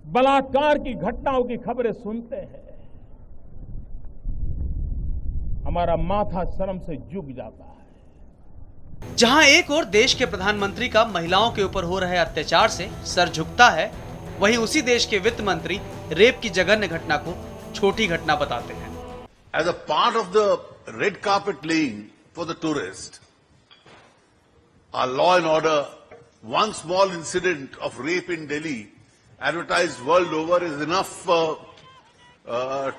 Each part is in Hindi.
बलात्कार की घटनाओं की खबरें सुनते हैं, हमारा माथा शर्म से झुक जाता है। जहां एक ओर देश के प्रधानमंत्री का महिलाओं के ऊपर हो रहे अत्याचार से सर झुकता है, वहीं उसी देश के वित्त मंत्री रेप की जघन्य घटना को छोटी घटना बताते हैं। As a part of the red carpet laying for the tourist, our law and order, one small incident of rape in Delhi advertised world over is enough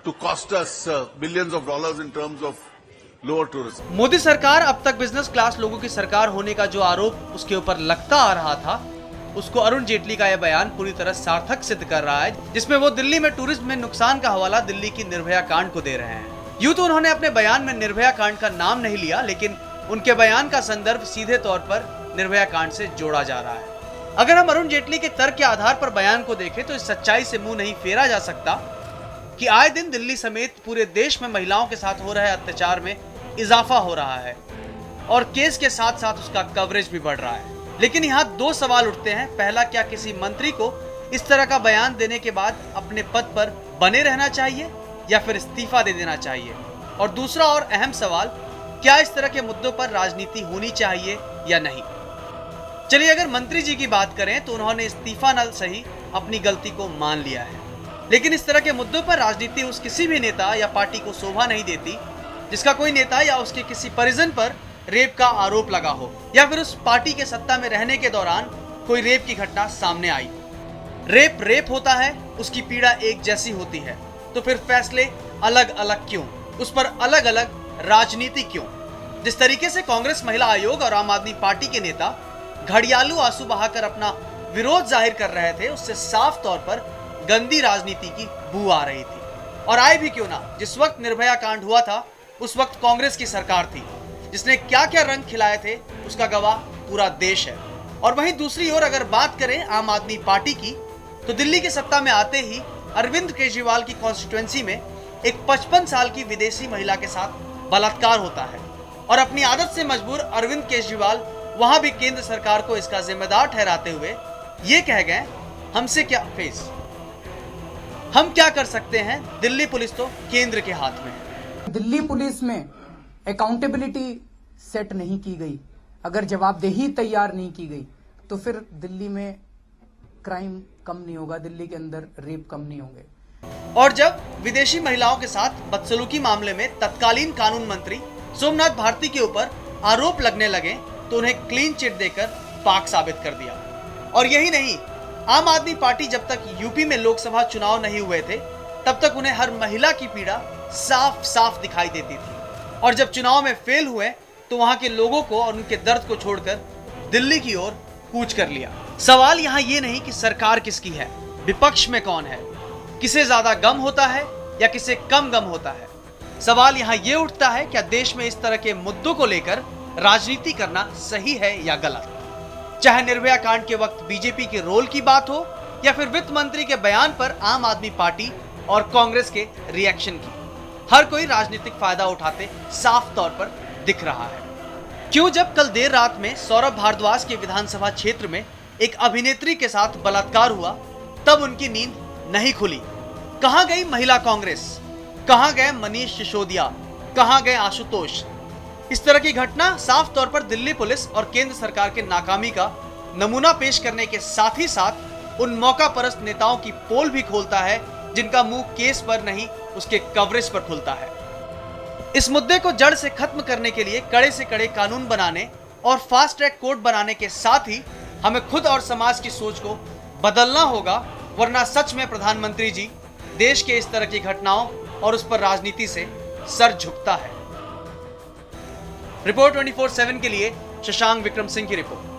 to cost us billions of dollars in terms of lower tourism. Modi सरकार अब तक बिजनेस क्लास लोगों की सरकार होने का जो आरोप उसके ऊपर लगता आ रहा था, उसको अरुण जेटली का यह बयान पूरी तरह सार्थक सिद्ध कर रहा है, जिसमें वो दिल्ली में टूरिज्म में नुकसान का हवाला दिल्ली की निर्भया कांड को दे रहे हैं। यूं तो उन्होंने अपने बयान में निर्भया कांड का नाम नहीं लिया, लेकिन उनके बयान का संदर्भ सीधे तौर पर निर्भया कांड से जोड़ा जा रहा है। अगर हम अरुण जेटली के तर्क के आधार पर बयान को देखें तो इस सच्चाई से मुंह नहीं फेरा जा सकता कि आए दिन दिल्ली समेत पूरे देश में महिलाओं के साथ हो रहे अत्याचार में इजाफा हो रहा है और केस के साथ साथ उसका कवरेज भी बढ़ रहा है। लेकिन यहाँ दो सवाल उठते हैं। पहला, क्या किसी मंत्री को इस तरह का बयान देने के बाद अपने पद पर बने रहना चाहिए या फिर इस्तीफा दे देना चाहिए? और दूसरा और अहम सवाल, क्या इस तरह के मुद्दों पर राजनीति होनी चाहिए या नहीं? चलिए, अगर मंत्री जी की बात करें तो उन्होंने इस्तीफा न सही अपनी गलती को मान लिया है, लेकिन इस तरह के मुद्दों पर राजनीति उस किसी भी नेता या पार्टी को शोभा नहीं देती जिसका कोई नेता या उसके किसी परिजन पर रेप का आरोप लगा हो या फिर उस पार्टी के सत्ता में रहने के दौरान कोई रेप की घटना सामने आई हो। रेप होता है, उसकी पीड़ा एक जैसी होती है, तो फिर फैसले अलग अलग क्यों? उस पर अलग अलग राजनीति क्यों? जिस तरीके से कांग्रेस महिला आयोग और आम आदमी पार्टी के नेता घड़ियालू आंसू बहाकर अपना विरोध जाहिर कर रहे थे, उससे साफ तौर पर गंदी राजनीति की बू आ रही थी। और आए भी क्यों ना, जिस वक्त निर्भया कांड हुआ था उस वक्त कांग्रेस की सरकार थी, जिसने क्या क्या रंग खिलाए थे उसका गवाह पूरा देश है। और वहीं दूसरी ओर अगर बात करें आम आदमी पार्टी की, तो दिल्ली की सत्ता में आते ही अरविंद केजरीवाल की कॉन्स्टिट्यूएंसी में एक 55 साल की विदेशी महिला के साथ बलात्कार होता है और अपनी आदत से मजबूर अरविंद केजरीवाल वहां भी केंद्र सरकार को इसका जिम्मेदार ठहराते हुए ये कह गए, हमसे क्या फेस, हम क्या कर सकते हैं, दिल्ली पुलिस तो केंद्र के हाथ में है। दिल्ली पुलिस में अकाउंटेबिलिटी सेट नहीं की गई, अगर जवाबदेही तैयार नहीं की गई, तो फिर दिल्ली में क्राइम कम नहीं होगा, दिल्ली के अंदर रेप कम नहीं होंगे। और जब विदेशी महिलाओं के साथ बदसलूकी मामले में तत्कालीन कानून मंत्री सोमनाथ भारती के ऊपर आरोप लगने लगे तो उन्हें क्लीन चिट देकर पाक साबित कर दिया। और यही नहीं, आम आदमी पार्टी जब तक यूपी में लोकसभा चुनाव नहीं हुए थे तब तक उन्हें हर महिला की पीड़ा साफ साफ दिखाई देती थी, और जब चुनाव में फेल हुए तो वहां के लोगों को और उनके दर्द को छोड़कर दिल्ली की ओर कूच कर लिया। सवाल यहाँ ये नहीं कि सरकार किसकी है, विपक्ष में कौन है, किसे ज्यादा गम होता है या किसे कम गम होता है। सवाल यहाँ ये उठता है, क्या देश में इस तरह के मुद्दों को लेकर राजनीति करना सही है या गलत? चाहे निर्भया कांड के वक्त बीजेपी के रोल की बात हो या फिर वित्त मंत्री के बयान पर आम आदमी पार्टी और कांग्रेस के रिएक्शन की, हर कोई राजनीतिक फायदा उठाते साफ तौर पर दिख रहा है। क्यों, जब कल देर रात में सौरभ भारद्वाज के विधानसभा क्षेत्र में एक अभिनेत्री के साथ बलात्कार हुआ तब उनकी नींद नहीं खुली। कहां गई महिला कांग्रेस, कहां गए मनीष सिसोदिया, कहां गए आशुतोष? इस तरह की घटना साफ तौर पर दिल्ली पुलिस और केंद्र सरकार के नाकामी का नमूना पेश करने के साथ ही साथ उन मौका परस्त नेताओं की पोल भी खोलता है जिनका मुंह केस पर नहीं उसके कवरेज पर खुलता है। इस मुद्दे को जड़ से खत्म करने के लिए कड़े से कड़े कानून बनाने और फास्ट ट्रैक कोर्ट बनाने के साथ ही हमें खुद और समाज की सोच को बदलना होगा, वरना सच में प्रधानमंत्री जी देश के इस तरह की घटनाओं और उस पर राजनीति से सर झुकता है। रिपोर्ट 24/7 के लिए शशांक विक्रम सिंह की रिपोर्ट।